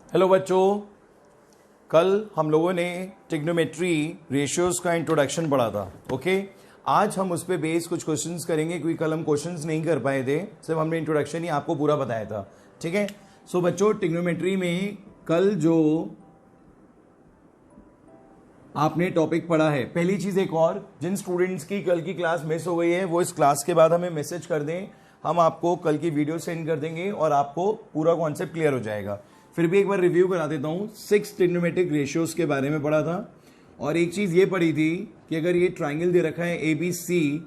Hello बच्चों, कल हम लोगों ने ट्रिग्नोमेट्री रेशियोज का इंट्रोडक्शन पढ़ा था। ओके, आज हम उस पर बेस कुछ क्वेश्चंस करेंगे क्योंकि कल हम क्वेश्चंस नहीं कर पाए थे, सिर्फ हमने इंट्रोडक्शन ही आपको पूरा बताया था। ठीक है, सो बच्चों ट्रिग्नोमेट्री में कल जो आपने टॉपिक पढ़ा है, पहली चीज एक और, जिन स्टूडेंट्स की कल की क्लास मिस हो गई है वो इस क्लास के बाद हमें मैसेज कर दें, हम आपको कल की वीडियो सेंड कर देंगे और आपको पूरा कॉन्सेप्ट क्लियर हो जाएगा। फिर भी एक बार रिव्यू करा देता हूं। 6 ट्रिग्नोमेट्रिक रेशियोज के बारे में पढ़ा था और एक चीज ये पढ़ी थी कि अगर ये ट्राइंगल दे रखा है ABC,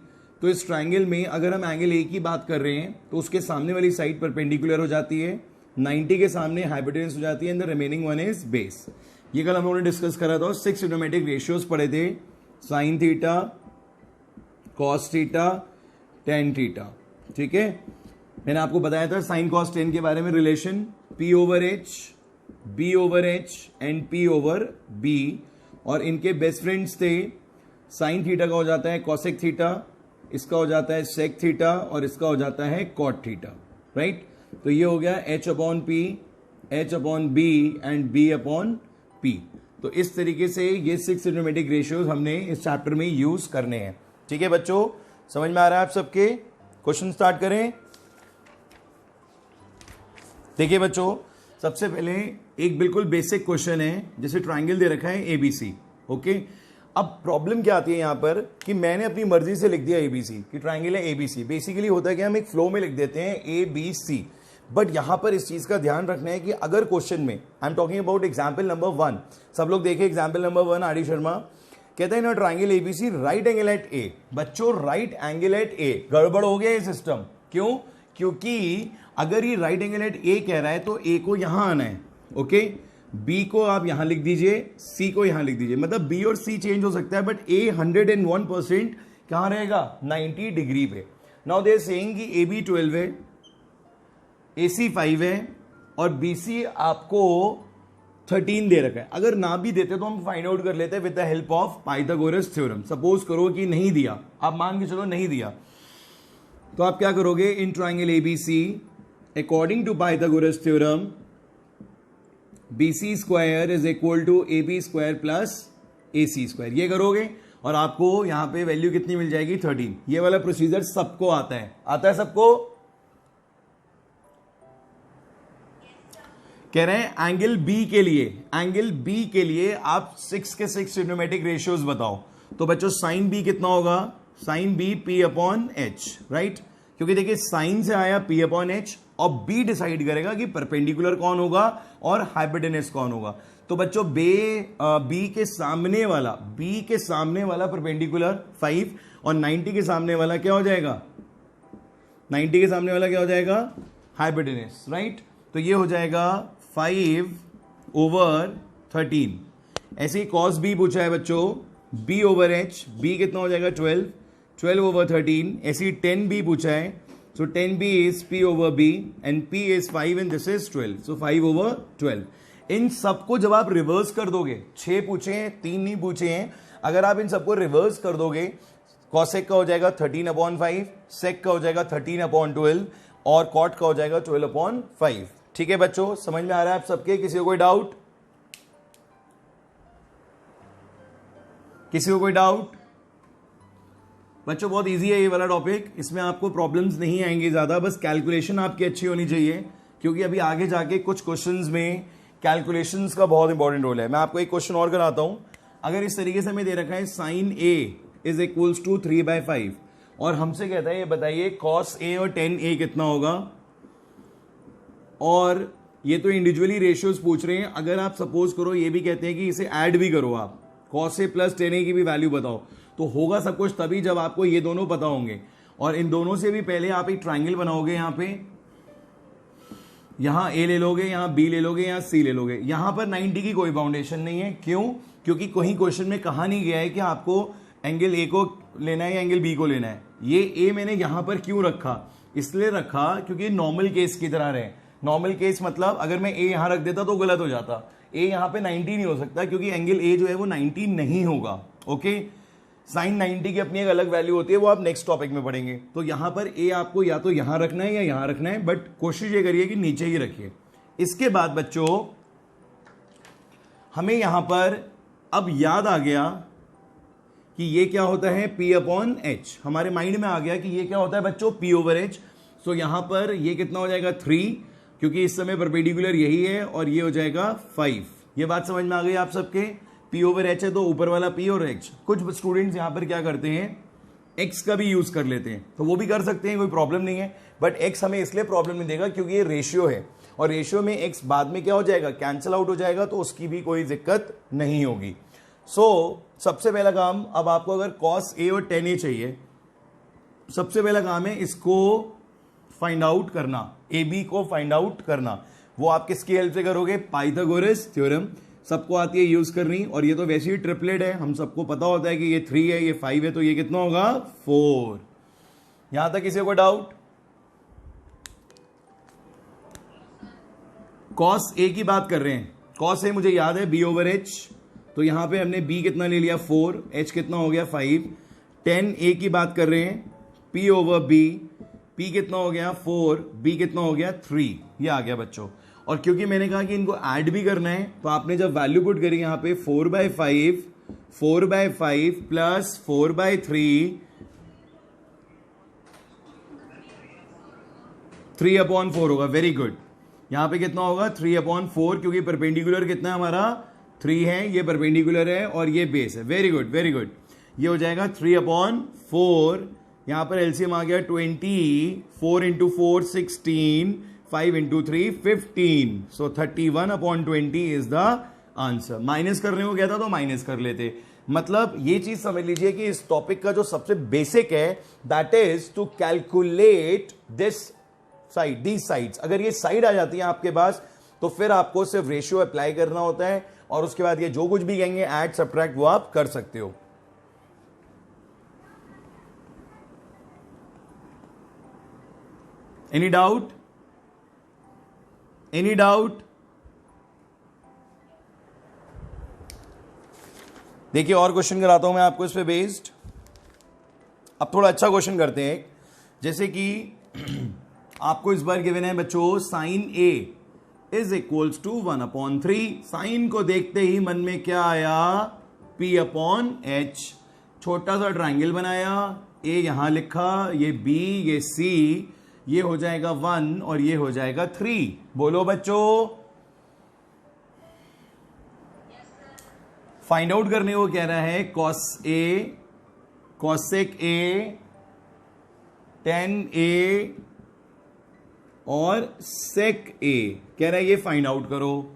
तो इस ट्राइंगल में अगर हम एंगल A की बात कर रहे हैं तो उसके सामने वाली साइड परपेंडिकुलर हो जाती है, 90 के सामने हाइपोटेन्यूज हो जाती है and the remaining one is base. ये कल हम लोगों ने डिस्कस करा था। 6 ट्रिग्नोमेट्रिक रेशियोज पढ़े थे, sine theta, cos theta, tan theta. ठीक है, मैंने आपको बताया था साइन कॉस टेन के बारे में relation P over H, B over H and P over B, और इनके बेस्ट फ्रेंड्स थे। साइन थीटा का हो जाता है कॉसेक थीटा, इसका हो जाता है सेक थीटा और इसका हो जाता है कॉट थीटा। राइट, तो ये हो गया H upon P, H upon B and B upon P। तो इस तरीके से ये 6 ट्रिग्नोमेट्रिक रेशियोज हमने इस चैप्टर में यूज करने हैं। ठीक है बच्चों, समझ में आ रहा है आप सबके? क्वेश्चन स्टार्ट करें। देखिए बच्चों, सबसे पहले एक बिल्कुल बेसिक क्वेश्चन है, जैसे ट्राइंगल दे रखा है ABC। ओके, अब प्रॉब्लम क्या आती है यहां पर कि मैंने अपनी मर्जी से लिख दिया ABC कि ट्राइंगल है ABC। बेसिकली होता है कि हम एक फ्लो में लिख देते हैं ABC, बट यहां पर इस चीज का ध्यान रखना है कि अगर क्वेश्चन में I am talking about example number 1, सब लोग देखे example number 1, R D Sharma कहता है ना triangle ABC right angle at A। बच्चों राइट एंगल एट A, गड़बड़ हो गया ये सिस्टम। क्यों? क्योंकि अगर ये राइट एंगल एट A कह रहा है तो A को यहां आना है। ओके, B को आप यहां लिख दीजिए, C को यहां लिख दीजिए, मतलब B और C चेंज हो सकता है बट A 101% कहां रहेगा? 90 डिग्री पे। नाउ दे आर सेइंग कि AB 12 है, AC 5 है और BC आपको 13 दे रखा है। अगर ना भी देते तो हम फाइंड आउट कर लेते हैं with the help of Pythagoras theorem. Suppose करो कि नहीं दिया, आप मान के चलो नहीं दिया, तो आप क्या करोगे? In triangle ABC according to Pythagoras theorem BC square is equal to AB square plus AC square. ये करोगे और आपको यहां पे वैल्यू कितनी मिल जाएगी? 13। ये वाला प्रोसीजर सबको आता है, आता है सबको? कह रहे हैं एंगल B के लिए, एंगल B के लिए आप 6 के 6 ट्रिग्नोमेट्रिक रेशियोज बताओ। तो बच्चों साइन B कितना होगा? Sine B P upon H। Right, क्योंकि देखिए साइन से आया P अपॉन H और B डिसाइड करेगा कि परपेंडिकुलर कौन होगा और हाइपोटेन्यूज कौन होगा। तो बच्चों B के सामने वाला परपेंडिकुलर 5 और 90 के सामने वाला क्या हो जाएगा? 90 के सामने वाला क्या हो जाएगा? हाइपोटेन्यूज। राइट, तो ये हो जाएगा 5 ओवर 13। ऐसे ही कॉस B पूछा है बच्चों, B ओवर H, B कितना हो जाएगा? 12 ओवर 13। ऐसे ही 10B पूछा है, सो 10B is P over B and P is 5 and this is 12, so 5 over 12। इन सबको जब आप रिवर्स कर दोगे, 6 पूछे हैं 3 नहीं पूछे हैं, अगर आप इन सबको रिवर्स कर दोगे, कॉसेक का हो जाएगा 13 अपॉन 5, सेक का हो जाएगा 13 अपॉन 12 और कॉट का हो जाएगा 12 अपॉन 5। ठीक है बच्चों, समझ में आ रहा है आप सबके? किसी को कोई डाउट? किसी को कोई डाउट? बच्चों बहुत इजी है ये वाला टॉपिक, इसमें आपको प्रॉब्लम्स नहीं आएंगे ज्यादा, बस कैलकुलेशन आपकी अच्छी होनी चाहिए क्योंकि अभी आगे जाके कुछ क्वेश्चंस में कैलकुलेशंस का बहुत इंपॉर्टेंट रोल है। मैं आपको एक क्वेश्चन और कराता हूं। अगर इस तरीके से हमें दे रखा है sine A is equals to 3/5 और हमसे कहता है ये बताइए कॉस A और टेन A कितना होगा, और ये तो इंडिविजुअली रेशियोज पूछ रहे हैं। अगर आप सपोज करो ये भी कहते हैं कि इसे ऐड भी करो, आप cos A plus ten A की भी वैल्यू बताओ, तो होगा सब कुछ तभी जब आपको ये दोनों पता होंगे। और इन दोनों से भी पहले आप एक ट्राइंगल बनाओगे, यहां पे यहां A ले लोगे, यहां B ले लोगे, यहां C ले लोगे। यहां पर 90 की कोई बाउंडेशन नहीं है। क्यों? क्योंकि कहीं क्वेश्चन में कहा नहीं गया है कि आपको एंगल A को लेना है या एंगल B को लेना है। ये A मैंने यहां पर क्यों रखा? इसलिए रखा क्योंकि नॉर्मल केस की तरह रहे। नॉर्मल केस मतलब अगर मैं A यहां रख देता तो गलत हो जाता। A यहां पे 90 नहीं हो सकता क्योंकि एंगल A जो है वो 90 नहीं होगा। ओके, साइन 90 की अपनी एक अलग वैल्यू होती है, वो आप नेक्स्ट टॉपिक में पढ़ेंगे। तो यहां पर A आपको या तो यहां रखना है या यहां रखना है, बट कोशिश ये करिए कि नीचे ही रखिए। इसके बाद बच्चों हमें यहां पर अब याद आ गया कि ये क्या होता है, P अपॉन H। हमारे माइंड में आ गया कि ये क्या होता है बच्चों, P ओवर H। सो यहां पर ये कितना हो जाएगा 3, क्योंकि इस समय परपेंडिकुलर यही है, और ये हो जाएगा 5। ये बात समझ में आ गई आप सबके। P ओवर H है तो ऊपर वाला P और H। कुछ स्टूडेंट्स यहां पर क्या करते हैं, X का भी यूज कर लेते हैं, तो वो भी कर सकते हैं, कोई प्रॉब्लम नहीं है। बट X हमें इसलिए प्रॉब्लम नहीं देगा क्योंकि ये रेशियो है, और रेशियो में X बाद में क्या हो जाएगा, कैंसिल आउट हो जाएगा, तो उसकी भी कोई दिक्कत नहीं होगी। सबसे पहला काम, अब आपको अगर cos A और tan A चाहिए, सबसे पहला काम है इसको फाइंड आउट करना, AB को फाइंड आउट करना। वो आप किसकी हेल्प से करोगे, पाइथागोरस थ्योरम सबको आती है यूज करनी, और ये तो वैसे ही ट्रिपलेट है, हम सबको पता होता है कि ये 3 है, ये 5 है, तो ये कितना होगा 4। यहां तक किसी को डाउट? cos A की बात कर रहे हैं, cos A मुझे याद है B ओवर H, तो यहां पे हमने B कितना ले लिया 4, H कितना हो गया 5। tan A की बात कर रहे हैं, P ओवर B, P कितना हो गया 4, B कितना हो गया 3। ये आ गया बच्चों। और क्योंकि मैंने कहा कि इनको ऐड भी करना है, तो आपने जब वैल्यू पुट करी यहां पे 4/5 4/5 प्लस 4/3 3/4 होगा। Very good. यहां पे कितना होगा 3/4, क्योंकि परपेंडिकुलर कितना है हमारा 3 है, ये परपेंडिकुलर है और ये बेस है। Very good very good. ये हो जाएगा 3/4। यहां पर एलसीएम आ गया 20, 4 × 4 16, 5 × 3 15, सो 31/20 इज द आंसर। माइनस करने को कहता तो माइनस कर लेते। मतलब ये चीज समझ लीजिए कि इस टॉपिक का जो सबसे बेसिक है, that is to calculate this side, these sides. अगर ये साइड आ जाती है आपके पास, तो फिर आपको सिर्फ रेशियो अप्लाई करना होता है, और उसके बाद ये जो कुछ भी कहेंगे ऐड सब्ट्रैक्ट वो आप कर सकते हो। Any doubt? Any doubt? देखिए और क्वेश्चन कराता हूं मैं आपको इस पे बेस्ड। अब थोड़ा अच्छा क्वेश्चन करते हैं, जैसे कि आपको इस बार गिवन है बच्चों sine A is equals to 1/3। Sine को देखते ही मन में क्या आया, P/H। छोटा सा ट्राइंगल बनाया, A यहां लिखा, ये B, ये C, ये हो जाएगा 1 और ये हो जाएगा 3। बोलो बच्चों। फाइंड आउट करने को कह रहा है cos A, cosec A, tan A और sec A कह रहा है ये फाइंड आउट करो।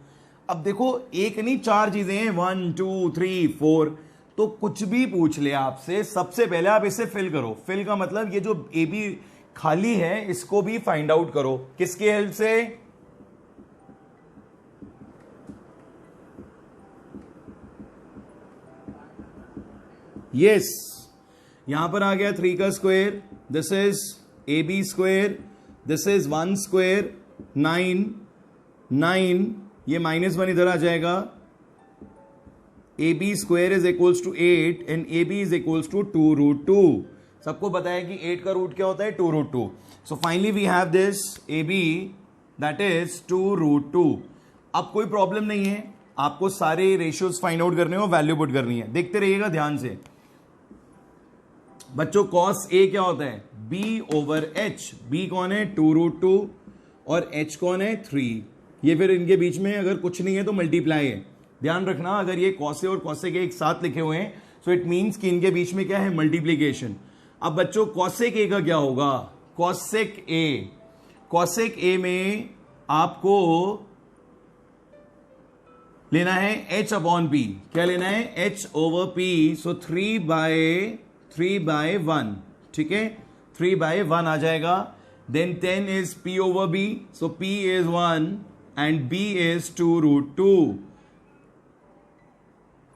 अब देखो एक नहीं 4 चीजें हैं, 1 2 3 4, तो कुछ भी पूछ ले आपसे, सबसे पहले आप इसे फिल करो। फिल का मतलब ये जो ए बी खाली है इसको भी फाइंड आउट करो। किसकी हेल्प से? यस, यहां पर आ गया 3 का square, this is AB square, this is 1 square 9 9, ये -1 इधर आ जाएगा। AB square is equals to 8 and AB is equals to 2√2। सबको पता है कि 8 का रूट क्या होता है, 2√2। So finally we have this AB that is 2√2। अब कोई प्रॉब्लम नहीं है, आपको सारे रेशियोज फाइंड आउट करने हो, वैल्यू पुट करनी है। देखते रहिएगा ध्यान से बच्चों। cos A क्या होता है, B/H। B कौन है, 2√2, और H कौन है, 3। ये फिर इनके बीच में अगर कुछ नहीं है तो मल्टीप्लाई है। ध्यान रखना, अगर ये cos A और cosec A एक साथ लिखे हुए हैं, सो इट मीन्स कि इनके बीच में क्या है, मल्टीप्लीकेशन। अब बच्चों cosec A का क्या होगा, cosec A, cosec A में आपको लेना है H/P। क्या लेना है, H/P। सो 3/1, ठीक है, 3/1 आ जाएगा। Then 10 is P/B, so P is 1 and B is 2√2,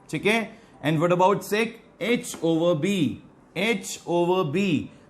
ठीक है। And what about sec, H/B, H/B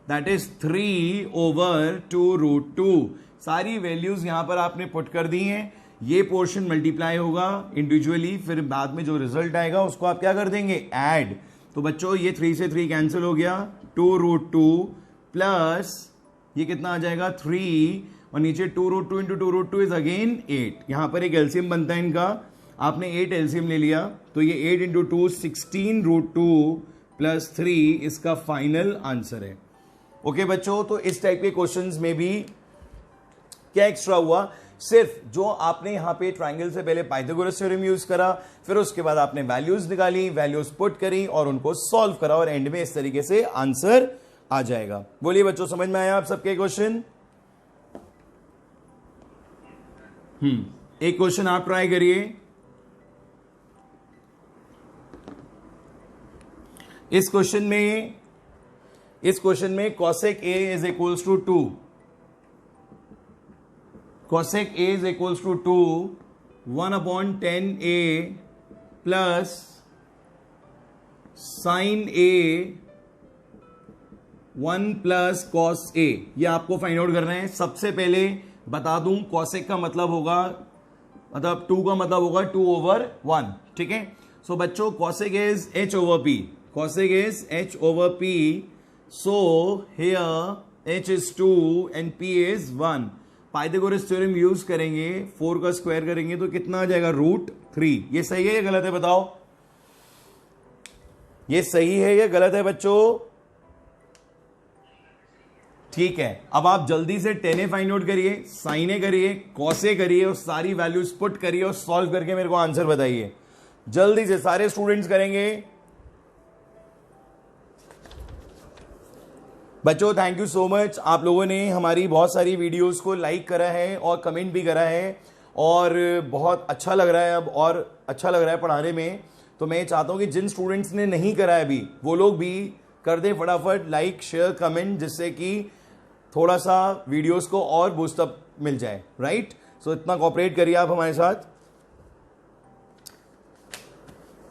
that is 3/2√2। सारी वैल्यूज यहां पर आपने पुट कर दी हैं। ये पोर्शन मल्टीप्लाई होगा इंडिविजुअली, फिर बाद में जो रिजल्ट आएगा उसको आप क्या कर देंगे, ऐड। तो बच्चों ये 3 से 3 कैंसिल हो गया, 2√2 प्लस ये कितना आ जाएगा 3, और नीचे 2√2 × 2√2 इज अगेन 8। यहां पर एक एलसीएम बनता है इनका, आपने 8 एलसीएम ले लिया, तो ये 8 इंटू 2 16√2 प्लस 3 इसका फाइनल आंसर है। ओके बच्चों, तो इस टाइप के क्वेश्चंस में भी क्या एक्स्ट्रा हुआ, सिर्फ जो आपने यहां पे ट्रायंगल से पहले पाइथागोरस थ्योरम यूज करा, फिर उसके बाद आपने वैल्यूज निकाली, वैल्यूज पुट करी और उनको सॉल्व करा और एंड में इस तरीके से आंसर आ जाएगा। बोलिए बच्चों, समझ में आया आप सबके क्वेश्चन? एक क्वेश्चन आप ट्राई करिए। इस क्वेश्चन में cosec A is equals to 2, cosec A is equals to 2 1/10A plus sin A 1 plus cos A, ये आपको फाइंड आउट करना है। सबसे पहले बता दूं, cosec का मतलब होगा, मतलब 2 का मतलब होगा 2/1, ठीक है। सो बच्चों cosec is h/p, cosec is h/p, so here h is 2 and p is 1। Pythagoras theorem use करेंगे, 4 का स्क्वायर करेंगे तो कितना आ जाएगा, √3। ये सही है या गलत है बताओ? ये सही है या गलत है बच्चों? ठीक है, अब आप जल्दी से टेन ए फाइंड आउट करिए, साइन ए करिए, कॉस ए करिए और सारी वैल्यूज पुट करिए और सॉल्व करके मेरे को आंसर बताइए। जल्दी से सारे स्टूडेंट्स करेंगे। बच्चों थैंक यू सो मच, आप लोगों ने हमारी बहुत सारी वीडियोस को लाइक करा है और कमेंट भी करा है और बहुत अच्छा लग रहा है अब, और अच्छा लग रहा है पढ़ाने में। तो मैं चाहता हूं कि जिन स्टूडेंट्स ने नहीं करा है अभी, वो लोग भी कर दें फटाफट लाइक शेयर कमेंट, जिससे कि थोड़ा सा वीडियोस को और बूस्टअप मिल जाए, राइट। सो इतना कोऑपरेट करिए आप हमारे साथ।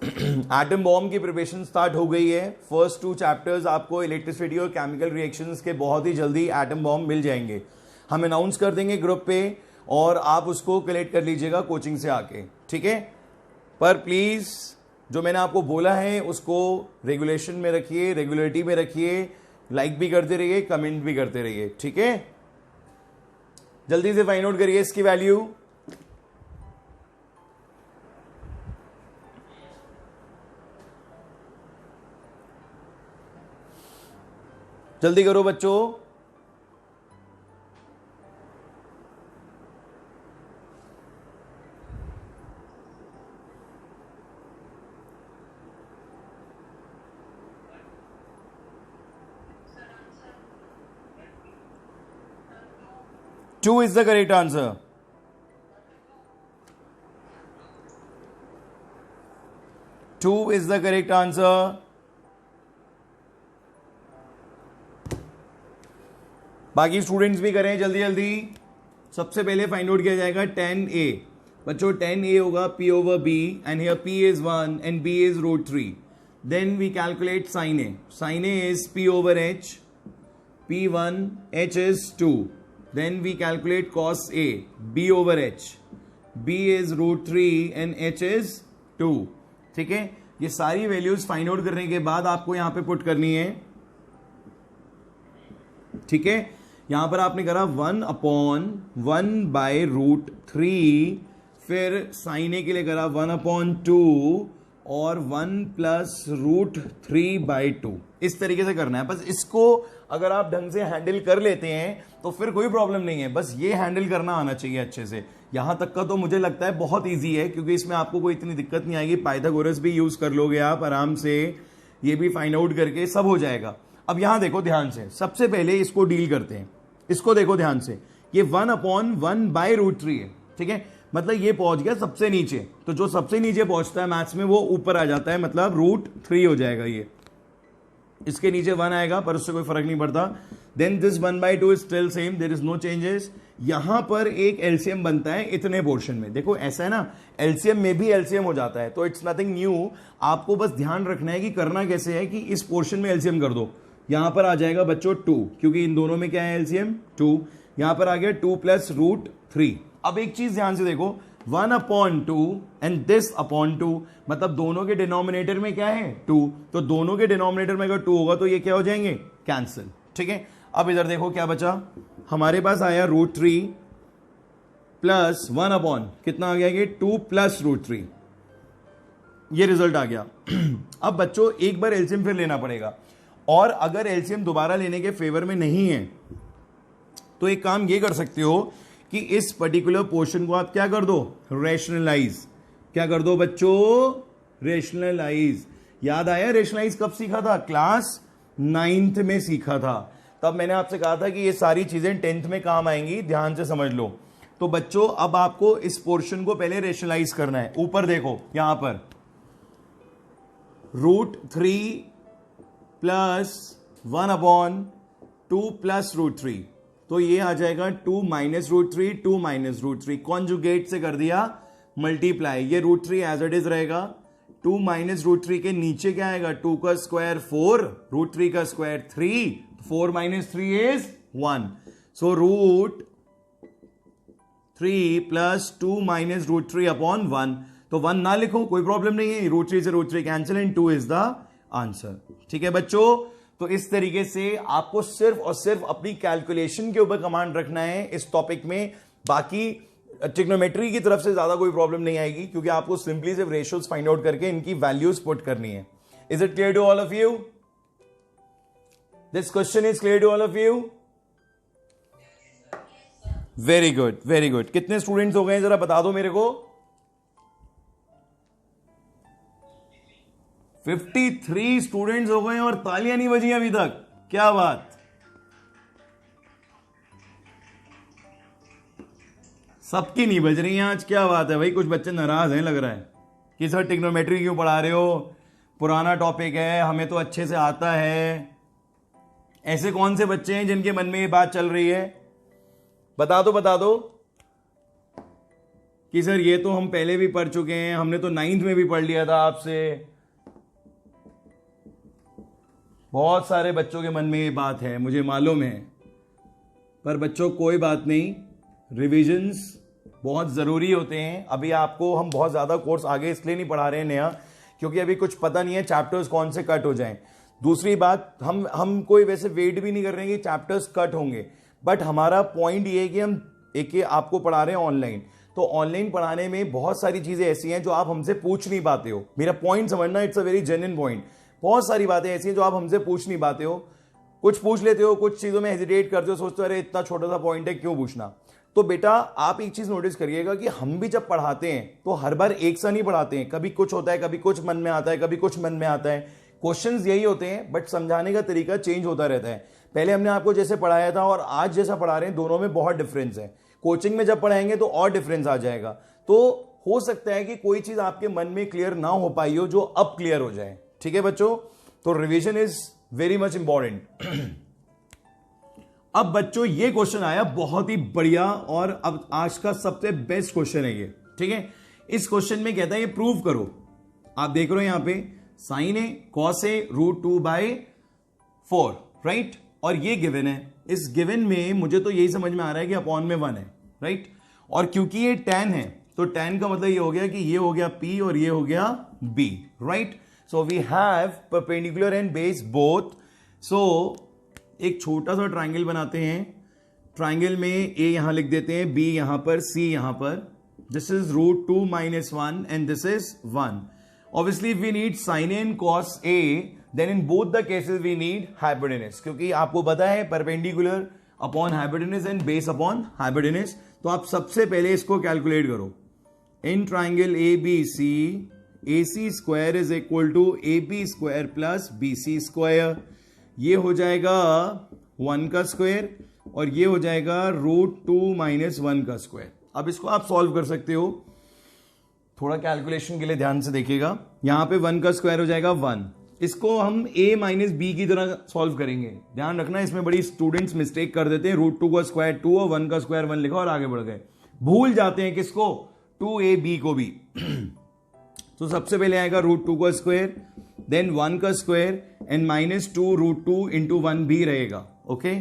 एटम बॉम्ब की प्रिपरेशन स्टार्ट हो गई है। फर्स्ट 2 चैप्टर्स आपको इलेक्ट्रिसिटी और केमिकल रिएक्शंस के बहुत ही जल्दी एटम बॉम्ब मिल जाएंगे। हम अनाउंस कर देंगे ग्रुप पे और आप उसको कलेक्ट कर लीजिएगा कोचिंग से आके, ठीक है। पर प्लीज जो मैंने आपको बोला है उसको रेगुलेशन में रखिए, रेगुलरिटी में रखिए, लाइक भी करते रहिए, कमेंट भी करते रहिए, ठीक है। जल्दी से फाइंड आउट करिए इसकी वैल्यू। जल्दी करो बच्चों। Two is the correct answer. Two is the correct answer. बाकी स्टूडेंट्स भी करें जल्दी जल्दी। सबसे पहले फाइंड आउट किया जाएगा 10A। बच्चों 10A होगा P/B and here P is 1 and B is √3. Then we calculate sin A. Sin A is P/H, P1, H is 2. Then we calculate cos A, B/H. B is √3 and H is 2. ठीक है, ये सारी values find out करने के बाद आपको यहां पे पुट करनी है, ठीक है। यहां पर आपने करा 1/1/√3, फिर साइन ए के लिए करा 1/2 और 1 प्लस √3/2। इस तरीके से करना है। बस इसको अगर आप ढंग से हैंडल कर लेते हैं तो फिर कोई प्रॉब्लम नहीं है, बस ये हैंडल करना आना चाहिए अच्छे से। यहां तक का तो मुझे लगता है बहुत इजी है, क्योंकि इसमें आपको कोई इतनी दिक्कत नहीं आएगी। पाइथागोरस भी यूज कर लोगे आप आराम से, ये भी फाइंड आउट करके सब हो जाएगा। अब यहां देखो ध्यान से, सबसे पहले इसको डील करते हैं। इसको देखो ध्यान से, ये 1/1/√3 है, ठीक है। मतलब ये पहुंच गया सबसे नीचे, तो जो सबसे नीचे पहुंचता है मैथ्स में वो ऊपर आ जाता है, मतलब √3 हो जाएगा। ये इसके नीचे 1 आएगा पर उससे कोई फर्क नहीं पड़ता। Then this 1/2 is still same, there is no changes. यहां पर एक एलसीएम बनता है इतने पोर्शन में। देखो ऐसा है ना, एलसीएम में भी एलसीएम हो जाता है, तो इट्स नथिंग न्यू। आपको बस ध्यान रखना है कि करना कैसे है कि इस पोर्शन में एलसीएम कर दो। यहां पर आ जाएगा बच्चों 2, क्योंकि इन दोनों में क्या है एलसीएम 2। यहां पर आ गया 2 प्लस √3। अब एक चीज ध्यान से देखो, 1/2 एंड दिस अपॉन 2, मतलब दोनों के डिनोमिनेटर में क्या है 2, तो दोनों के डिनोमिनेटर में अगर 2 होगा तो ये क्या हो जाएंगे, कैंसिल, ठीक है। अब इधर देखो क्या बचा, हमारे पास आया √3 प्लस 1 अपॉन कितना आ गया, ये 2 प्लस √3, ये रिजल्ट आ गया। अब बच्चों एक बार एलसीएम फिर लेना पड़ेगा, और अगर एलसीएम दोबारा लेने के फेवर में नहीं है तो एक काम ये कर सकते हो कि इस पर्टिकुलर पोर्शन को आप क्या कर दो, रेशनलाइज। क्या कर दो बच्चों, रेशनलाइज। याद आया रेशनलाइज कब सीखा था, क्लास 9th में सीखा था। तब मैंने आपसे कहा था कि ये सारी चीजें 10th में काम आएंगी, ध्यान से समझ लो। तो बच्चों अब आपको इस पोर्शन को पहले रेशनलाइज करना है। ऊपर देखो यहां पर √3 प्लस 1/2 प्लस √3, तो ये आ जाएगा 2 माइनस √3, 2 माइनस √3, कॉन्जुगेट से कर दिया मल्टीप्लाई। ये √3 एज इट इज रहेगा। 2 माइनस √3 के नीचे क्या आएगा, 2 का स्क्वायर 4, √3 का square 3, 4 minus 3 is 1, so √3 plus 2 minus √3 upon 1। तो 1 ना लिखो कोई प्रॉब्लम नहीं है, √3 से √3 cancel and 2 is the answer. ठीक है बच्चों, तो इस तरीके से आपको सिर्फ और सिर्फ अपनी कैलकुलेशन के ऊपर कमांड रखना है इस टॉपिक में। बाकी ट्रिग्नोमेट्री की तरफ से ज्यादा कोई प्रॉब्लम नहीं आएगी, क्योंकि आपको सिंपली सिर्फ रेशियोज फाइंड आउट करके इनकी वैल्यूज पुट करनी है। Is it clear to all of you? This question is clear to all of you? Very good, very good. कितने स्टूडेंट्स हो गए जरा बता दो मेरे को। 53 स्टूडेंट्स हो गए और तालियां नहीं बजी अभी तक, क्या बात। सबकी नहीं बज रही हैं आज, क्या बात है भाई। कुछ बच्चे नाराज हैं लग रहा है कि सर ट्रिग्नोमेट्री क्यों पढ़ा रहे हो, पुराना टॉपिक है, हमें तो अच्छे से आता है। ऐसे कौन से बच्चे हैं जिनके मन में ये बात चल रही है, बता दो कि सर ये तो हम पहले भी पढ़ चुके हैं, हमने तो 9th में भी पढ़ लिया था आपसे। बहुत सारे बच्चों के मन में ये बात है, मुझे मालूम है। पर बच्चों कोई बात नहीं, रिविजन्स बहुत ज़रूरी होते हैं। अभी आपको हम बहुत ज़्यादा कोर्स आगे इसलिए नहीं पढ़ा रहे हैं नया, क्योंकि अभी कुछ पता नहीं है चैप्टर्स कौन से कट हो जाएं। दूसरी बात, हम कोई वैसे वेट भी नहीं कर रहे हैं कि चैप्टर्स कट होंगे, बट हमारा पॉइंट ये है कि हम एक आपको पढ़ा रहे हैं ऑनलाइन। तो ऑनलाइन पढ़ाने में बहुत सारी चीज़ें ऐसी हैं जो आप हमसे पूछ नहीं पाते हो। मेरा पॉइंट समझना, it's a very genuine point. बहुत सारी बातें ऐसी हैं जो आप हमसे पूछ नहीं पाते हो। कुछ पूछ लेते हो, कुछ चीज़ों में हेजिटेट करते हो, सोचते हो अरे इतना छोटा सा पॉइंट है क्यों पूछना। तो बेटा आप एक चीज नोटिस करिएगा कि हम भी जब पढ़ाते हैं तो हर बार एक सा नहीं पढ़ाते हैं। कभी कुछ होता है, कभी कुछ मन में आता है, कभी कुछ मन में आता है। क्वेश्चंस यही होते हैं, बट समझाने का तरीका चेंज होता रहता है। पहले हमने आपको जैसे पढ़ाया था और आज जैसा पढ़ा रहे हैं, दोनों में बहुत डिफरेंस है। कोचिंग में जब पढ़ाएंगे तो और डिफरेंस आ जाएगा। तो हो सकता है कि कोई चीज आपके मन में क्लियर ना हो पाई हो जो अब क्लियर हो जाए। ठीक है बच्चों, तो revision is very much important. अब बच्चों ये क्वेश्चन आया बहुत ही बढ़िया, और अब आज का सबसे बेस्ट क्वेश्चन है ये। ठीक है, इस क्वेश्चन में कहता है ये प्रूव करो। आप देख रहे हो यहां पे साइन है, कॉस है, √2/4, राइट। और ये गिवन है। इस गिवन में मुझे तो यही समझ में आ रहा है कि अपॉन में 1 है, राइट। और क्योंकि ये tan है तो tan का मतलब ये हो गया कि ये हो गया P और ये हो गया B, right. So we have perpendicular and base both. So एक छोटा सा ट्राइंगल बनाते हैं। ट्राइंगल में A यहां लिख देते हैं, B यहां पर, C यहां पर। This is √2 - 1 and this is 1. Obviously if we need sin A and cos A, then in both the cases we need hypotenuse, क्योंकि आपको पता है perpendicular upon hypotenuse and base upon hypotenuse. तो आप सबसे पहले इसको कैलकुलेट करो। In triangle ABC, AC square is equal to AB square plus BC square. ये हो जाएगा 1 का स्क्वायर और ये हो जाएगा √2 - 1 का स्क्वायर। अब इसको आप सॉल्व कर सकते हो। थोड़ा कैलकुलेशन के लिए ध्यान से देखिएगा। यहां पे 1 का स्क्वायर हो जाएगा 1। इसको हम A - B की तरह सॉल्व करेंगे। ध्यान रखना, इसमें बड़ी स्टूडेंट्स मिस्टेक कर देते हैं। √2 का स्क्वायर 2 और 1 का स्क्वायर 1 लिखा और आगे बढ़ गए। भूल जाते हैं किसको, 2AB को भी। तो सबसे पहले आएगा √2 का स्क्वायर, देन 1 का स्क्वायर एंड -2 √2 इंटू 1 भी रहेगा। ओके,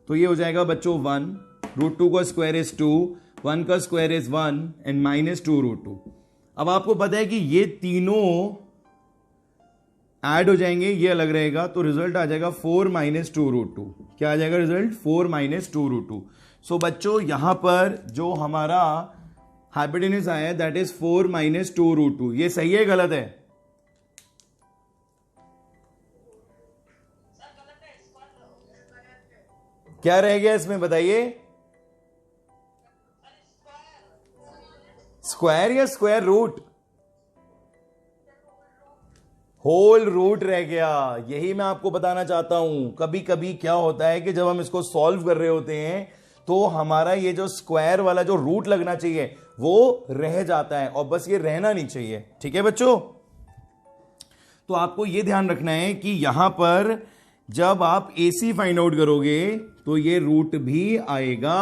तो ये हो जाएगा बच्चों 1, √2 का स्क्वायर इज 2, 1 का स्क्वायर इज 1 एंड -2 √2। अब आपको पता है कि ये तीनों ऐड हो जाएंगे, ये अलग रहेगा, तो रिजल्ट आ जाएगा 4 - 2 √2। क्या आ जाएगा रिजल्ट, 4 - 2 √2। सो बच्चों यहां पर जो हमारा हाइपोटेनस आया दैट इज 4 - 2 √2। ये सही है गलत है, क्या रह गया इसमें बताइए? स्क्वायर या स्क्वायर रूट? होल रूट रह गया। यही मैं आपको बताना चाहता हूं। कभी कभी क्या होता है कि जब हम इसको सॉल्व कर रहे होते हैं तो हमारा ये जो स्क्वायर वाला जो रूट लगना चाहिए वो रह जाता है, और बस ये रहना नहीं चाहिए। ठीक है बच्चों? तो आपको ये ध्यान रखना है कि यहां पर जब आप AC फाइंड आउट करोगे तो ये रूट भी आएगा।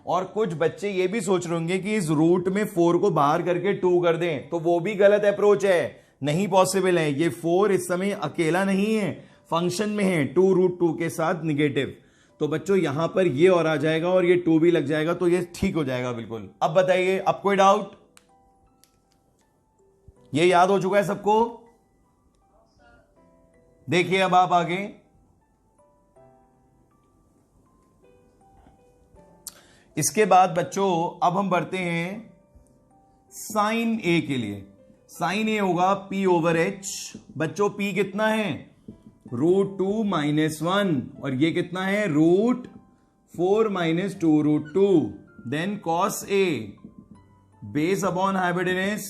और कुछ बच्चे ये भी सोच रहे होंगे कि इस रूट में 4 को बाहर करके 2 कर दें, तो वो भी गलत अप्रोच है। नहीं पॉसिबल है। ये 4 इस समय अकेला नहीं है, फंक्शन में है 2√2 के साथ निगेटिव। तो बच्चों यहां पर ये और आ जाएगा और ये 2 भी लग जाएगा, तो ये ठीक हो जाएगा बिल्कुल। अब बताइए, अब कोई डाउट? ये याद हो चुका है सबको? देखिए अब आप आगे। इसके बाद बच्चों अब हम बढ़ते हैं साइन A के लिए। साइन A होगा P/H। बच्चों P कितना है? √2 - 1, और ये कितना है? √4 - 2√2। Then cos A base upon hypotenuse.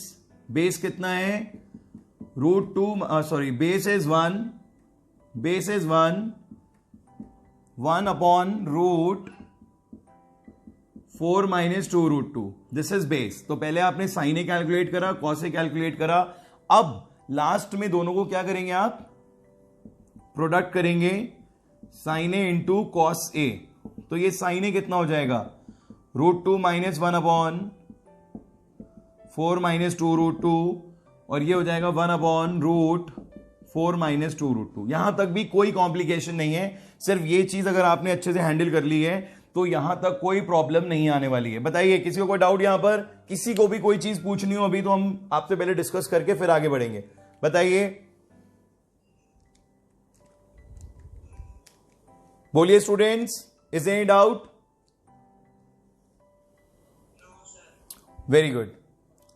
Base कितना है? Base is 1, base is 1 upon √4 - 2√2। This is base. तो पहले आपने साइन ए कैलकुलेट करा, कॉस ए कैलकुलेट करा। अब लास्ट में दोनों को क्या करेंगे आप? प्रोडक्ट करेंगे, sign A into cos A. तो ये साइन ए कितना हो जाएगा? √2 - 1 अपॉन 4 - 2√2, और ये हो जाएगा 1 अपॉन √4 - 2√2। यहां तक भी कोई कॉम्प्लिकेशन नहीं है। सिर्फ ये चीज अगर आपने अच्छे से हैंडल कर ली है तो यहां तक कोई प्रॉब्लम नहीं आने वाली है। बताइए, किसी को कोई डाउट यहां पर? किसी को भी कोई चीज पूछनी हो अभी तो हम आपसे पहले डिस्कस करके फिर आगे बढ़ेंगे। बताइए, बोलिए students, is any doubt? Very good.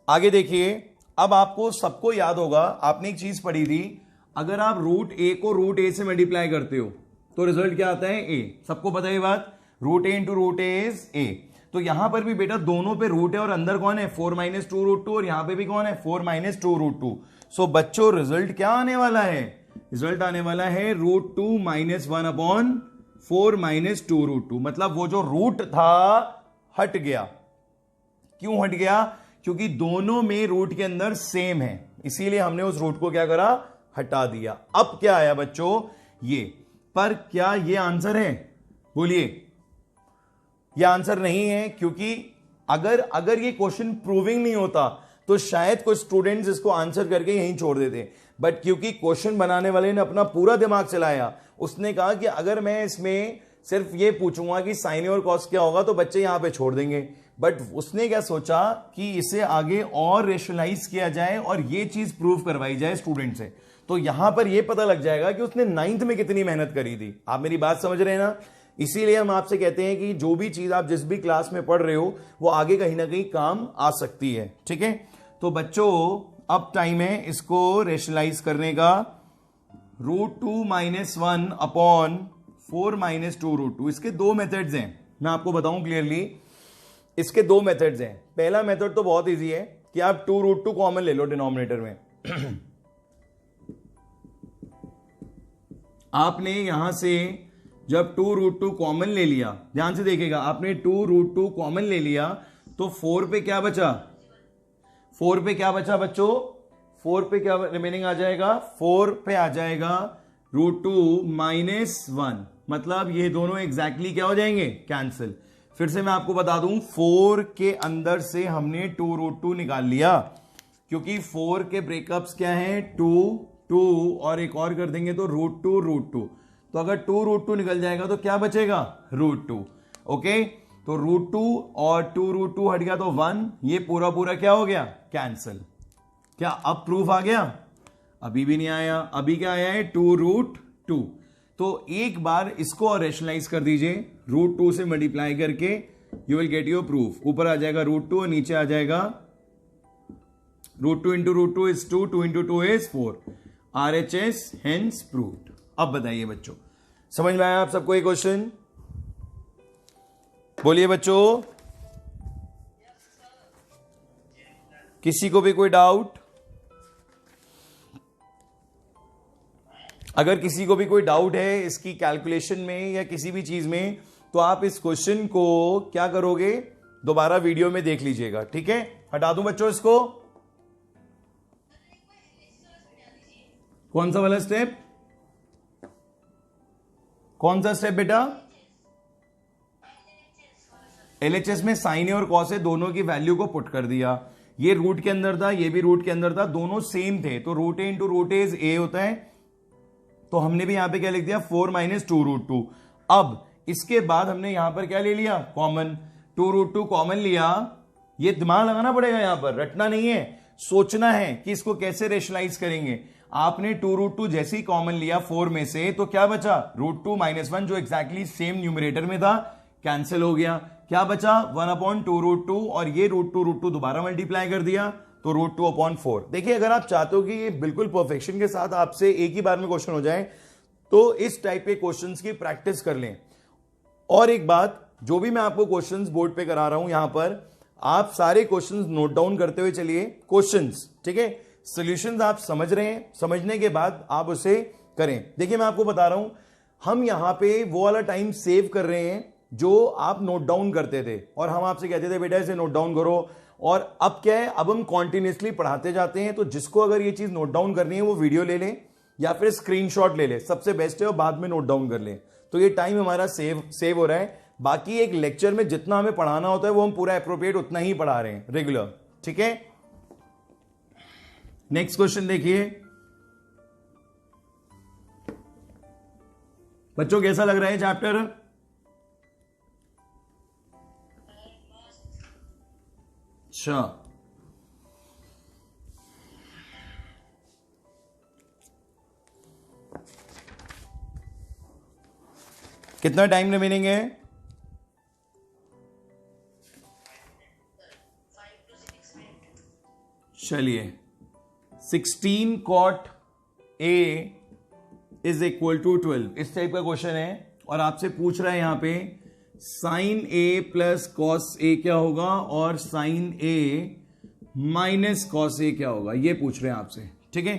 आगे देखिए। अब आपको सबको याद होगा, आपने एक चीज पढ़ी थी, अगर आप √A को √A से मल्टीप्लाई करते हो तो रिजल्ट क्या आता है? A। सबको पता है ये बात? √A into √A is A। तो यहां पर भी बेटा दोनों पे रूट है और अंदर कौन है? 4 - 2√2, और यहां पे भी कौन है? 4 - 2√2। सो बच्चों रिजल्ट क्या आने वाला है? रिजल्ट आने वाला है √2 - 1 अपॉन 4 - 2√2। मतलब वो जो रूट था हट गया। क्यों हट गया? क्योंकि दोनों में रूट के अंदर सेम है, इसीलिए हमने उस रूट को क्या करा? हटा दिया। अब क्या आया बच्चों? ये। पर क्या ये आंसर है? बोलिए। ये आंसर नहीं है, क्योंकि अगर ये क्वेश्चन प्रूविंग नहीं होता तो शायद कुछ स्टूडेंट्स इसको आंसर करके यहीं छोड़ देते। बट क्योंकि क्वेश्चन बनाने वाले ने अपना पूरा दिमाग चलाया, उसने कहा कि अगर मैं इसमें सिर्फ ये पूछूंगा कि साइन और कॉस क्या होगा तो बच्चे यहां पे छोड़ देंगे। बट उसने क्या सोचा कि इसे आगे और रेशनलाइज किया जाए और ये चीज प्रूव करवाई जाए स्टूडेंट से। तो यहां पर यह पता लग जाएगा कि उसने 9th में कितनी मेहनत करी थी। आप मेरी बात समझ रहे हैं ना? इसीलिए हम आपसे कहते हैं कि जो भी चीज आप जिस भी क्लास में पढ़ रहे हो वो आगे कहीं ना कहीं काम आ सकती है। ठीक है? तो बच्चों अब टाइम है इसको रेशनलाइज करने का। √2 - 1 अपॉन 4 - 2√2। इसके दो मेथड्स हैं, मैं आपको बताऊं क्लियरली। इसके दो मेथड्स हैं। पहला मेथड तो बहुत इजी है कि आप 2√2 कॉमन ले लो डिनोमिनेटर में। आपने यहां से जब 2√2 कॉमन ले लिया, ध्यान से देखिएगा, आपने 2√2 कॉमन ले लिया तो 4 पे क्या बचा? 4 पे क्या बचा बच्चों? 4 पे क्या रिमेनिंग आ जाएगा? 4 पे आ जाएगा √2 - 1। मतलब ये दोनों एग्जैक्टली क्या हो जाएंगे? कैंसिल। फिर से मैं आपको बता दूं, 4 के अंदर से हमने 2√2 निकाल लिया, क्योंकि 4 के ब्रेकअप्स क्या हैं? 2 और एक और कर देंगे तो √2। तो अगर 2√2 निकल जाएगा तो क्या बचेगा? √2। ओके, तो √2 और 2√2 हट गया तो 1। ये पूरा क्या हो गया? कैंसिल। क्या अब प्रूफ आ गया? अभी भी नहीं आया। अभी क्या आया है? 2√2। तो एक बार इसको और रेशनलाइज कर दीजिए, √2 से मल्टीप्लाई करके you will get your proof. ऊपर आ जाएगा √2 और नीचे आ जाएगा √2 into √2 is 2, 2 into 2 is 4। RHS hence proved. अब बताइए बच्चों, समझ में आया आप सबको ये क्वेश्चन? बोलिए बच्चों, किसी को भी कोई डाउट? अगर किसी को भी कोई डाउट है इसकी कैलकुलेशन में या किसी भी चीज में, तो आप इस क्वेश्चन को क्या करोगे, दोबारा वीडियो में देख लीजिएगा, ठीक है? हटा दूं बच्चों इसको? कौन सा वाला स्टेप? कौन सा स्टेप बेटा? एलएचएस में साइन ए और कॉस ए दोनों की वैल्यू को पुट कर दिया। ये रूट के अंदर था, ये भी रूट के अंदर था, दोनों सेम थे, तो root A into root A is A होता है। तो हमने भी यहां पे क्या लिख दिया, 4 माइनस 2√2। अब इसके बाद हमने यहां पर क्या ले लिया, कॉमन। 2√2 कॉमन लिया। ये दिमाग लगाना पड़ेगा, यहां पर रटना नहीं है, सोचना है कि इसको कैसे रेशनलाइज करेंगे। आपने 2√2 जैसे ही कॉमन लिया 4 में से, तो क्या बचा, √2 - 1 जो एग्जैक्टली सेम न्यूमरेटर में था, कैंसिल हो गया। क्या बचा, 1/2√2, और ये √2 दोबारा मल्टीप्लाई कर दिया, तो √2/4। देखिए, अगर आप चाहते हो कि ये बिल्कुल परफेक्शन के साथ आपसे एक ही बार में क्वेश्चन हो जाए, तो इस टाइप के क्वेश्चंस की प्रैक्टिस कर लें। और एक बात, जो भी मैं आपको क्वेश्चंस बोर्ड पे करा रहा हूं, यहां पर आप सारे क्वेश्चंस नोट डाउन करते हुए चलिए, क्वेश्चंस, ठीक है? सॉल्यूशंस आप समझ रहे हैं, समझने के बाद आप उसे करें। देखिए, मैं आपको बता रहा हूं, हम यहां पे वो वाला टाइम सेव कर रहे हैं जो आप नोट डाउन करते थे, और हम आपसे कहते थे बेटा इसे नोट डाउन करो। और अब क्या है, अब हम कॉन्टिन्यूसली पढ़ाते जाते हैं। तो जिसको अगर ये चीज नोट डाउन करनी है, वो वीडियो ले ले या फिर स्क्रीनशॉट ले ले, सबसे बेस्ट है, और बाद में नोट डाउन कर ले। तो ये टाइम हमारा सेव हो रहा है। बाकी एक लेक्चर में जितना हमें पढ़ाना होता है वो हम पूरा एप्रोप्रिएट उतना ही पढ़ा रहे हैं रेगुलर, ठीक है? नेक्स्ट क्वेश्चन देखिए बच्चों, कैसा लग रहा है चैप्टर? अच्छा, कितना टाइम रिमेनिंग है? चलिए, 16 cot A is equal to 12, इस टाइप का क्वेश्चन है। और आपसे पूछ रहा है यहां पे sine A plus cos A क्या होगा, और sine A minus cos A क्या होगा, ये पूछ रहे हैं आपसे, ठीक है?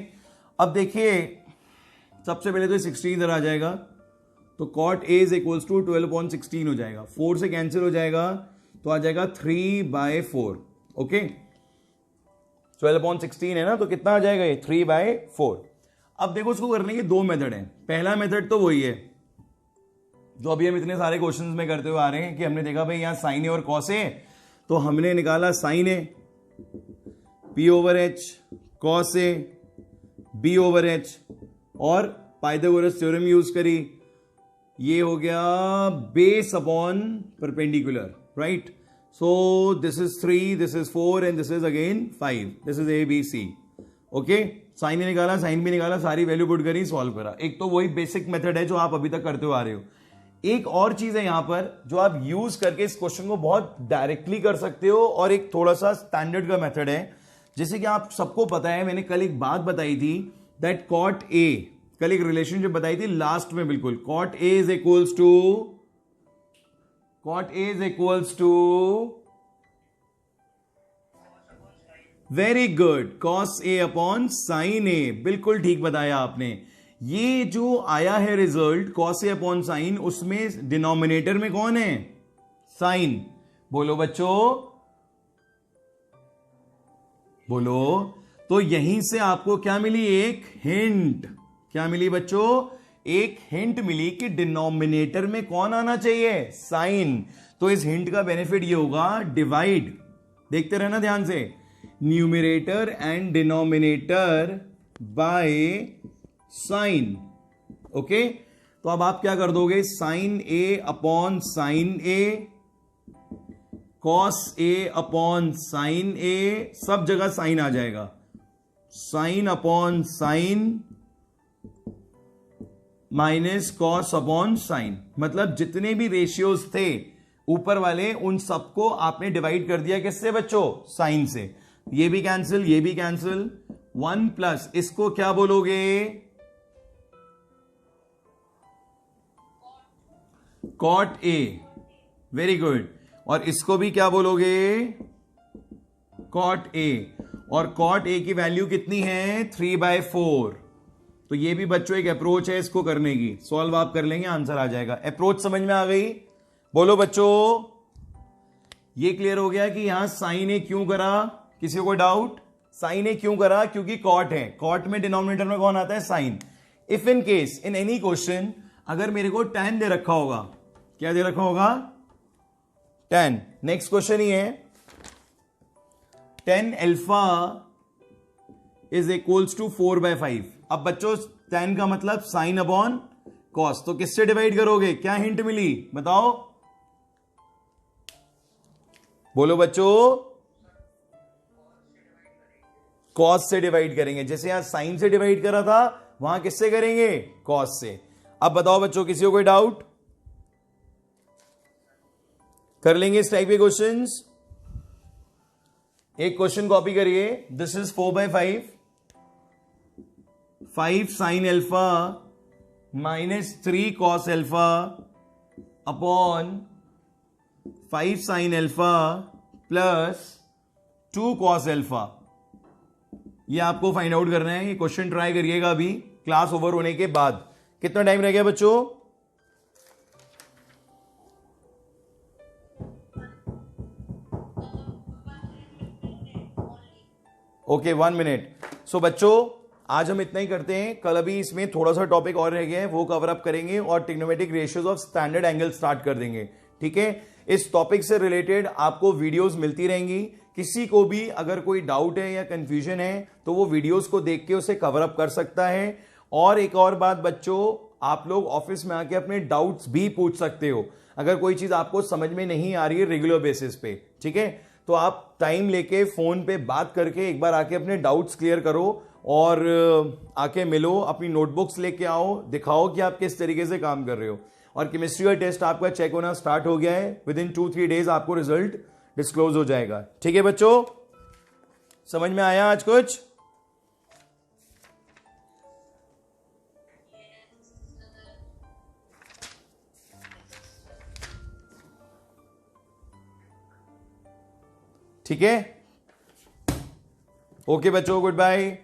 अब देखिए, सबसे पहले तो 16 इधर आ जाएगा, तो cot A is equals to 12/16 हो जाएगा, 4 से कैंसिल हो जाएगा, तो आ जाएगा 3/4। ओके, 12/16 है ना, तो कितना आ जाएगा ये, 3/4। अब देखो, उसको करने के दो मेथड हैं। पहला मेथड तो वही है जो अभी हम इतने सारे क्वेश्चंस में करते हुए आ रहे हैं, कि हमने देखा भाई यहां साइन ए और कॉस ए, तो हमने निकाला sign A P/H, cos A B/H, और पाइथागोरस थ्योरम यूज करी। ये हो गया base upon perpendicular, right? So this is 3, this is 4, and this is again 5। This is ABC। Okay, sine A निकाला, साइन बी निकाला, सारी वैल्यू पुट करी, solve करा। एक तो वही बेसिक मेथड है जो आप अभी तक करते हुए आ रहे हो। एक और चीज है यहां पर जो आप यूज करके इस क्वेश्चन को बहुत डायरेक्टली कर सकते हो, और एक थोड़ा सा स्टैंडर्ड का मेथड है। जैसे कि आप सबको पता है, मैंने कल एक बात बताई थी, दैट कॉट ए, कल एक रिलेशनशिप बताई थी लास्ट में, बिल्कुल, cot A is equals to very good, cos A upon sine A. बिल्कुल ठीक बताया आपने। ये जो आया है result cos A upon sine, उसमें डिनोमिनेटर में कौन है, साइन। बोलो बच्चों, बोलो। तो यहीं से आपको क्या मिली, एक हिंट। क्या मिली बच्चों, एक हिंट मिली कि डिनोमिनेटर में कौन आना चाहिए, साइन। तो इस हिंट का बेनिफिट ये होगा, डिवाइड, देखते रहना ध्यान से, numerator and denominator by sine. Okay, तो अब आप क्या कर दोगे, sign A upon sine A, cos A upon sine ए, सब जगह साइन आ जाएगा, sine upon sine minus cos upon sine. मतलब जितने भी रेशियोज थे ऊपर वाले, उन सबको आपने डिवाइड कर दिया किससे बच्चों, साइन से। ये भी कैंसिल, ये भी कैंसिल, 1 प्लस इसको क्या बोलोगे, कॉट ए, वेरी गुड। और इसको भी क्या बोलोगे? Cot A. और कॉट ए की वैल्यू कितनी है? 3/4। तो ये भी बच्चों एक अप्रोच है इसको करने की। सॉल्व आप कर लेंगे, आंसर आ जाएगा। अप्रोच समझ में आ गई? बोलो बच्चों। ये क्लियर हो गया कि यहां साइन ए क्यों करा? किसी को डाउट? साइन ए क्यों करा? क्योंकि कॉट है। कॉट में डिनोमिनेटर में कौन आता है? Sine. If in case in any question अगर मेरे को tan दे रखा होगा, क्या दे रखा होगा? tan। नेक्स्ट क्वेश्चन ही है, tan alpha is equals to 4/5। अब बच्चों tan का मतलब साइन अपॉन कॉस, तो किससे डिवाइड करोगे? क्या हिंट मिली बताओ? बोलो बच्चों। कॉस से डिवाइड करेंगे। जैसे यहां साइन से डिवाइड करा था, वहां किससे करेंगे? कॉस से। अब बताओ बच्चों, किसी को कोई डाउट? कर लेंगे इस टाइप के क्वेश्चंस। एक क्वेश्चन कॉपी करिए। This is 4/5। 5 sine alpha -3 cos alpha upon 5 sine alpha plus 2 cos alpha. ये आपको फाइंड आउट करना है। ये क्वेश्चन ट्राई करिएगा अभी क्लास ओवर होने के बाद। कितना टाइम रह गया बच्चों? Okay 1 minute. सो बच्चों आज हम इतना ही करते हैं। कल अभी इसमें थोड़ा सा टॉपिक और रह गया है, वो कवर अप करेंगे और trigonometric ratios of standard angle start कर देंगे। ठीक है, इस टॉपिक से रिलेटेड आपको वीडियोस मिलती रहेंगी। किसी को भी अगर कोई डाउट है या कंफ्यूजन है तो वो वीडियोस को देख के उसे कवर अप कर सकता है। और एक और बात बच्चों, आप लोग ऑफिस में आके अपने डाउट्स भी पूछ सकते हो अगर कोई चीज आपको समझ में नहीं आ रही है रेगुलर बेसिस पे। ठीक है, तो आप टाइम लेके फोन पे बात करके एक बार आके अपने डाउट्स क्लियर करो और आके मिलो, अपनी नोटबुक्स लेके आओ, दिखाओ कि आप किस तरीके से काम कर रहे हो। और केमिस्ट्री का टेस्ट आपका चेक होना स्टार्ट हो गया है। विद इन 2-3 डेज आपको रिजल्ट डिस्क्लोज हो जाएगा। ठीक है बच्चों, समझ में आया आज कुछ? ठीक है, ओके बच्चों, गुड बाय।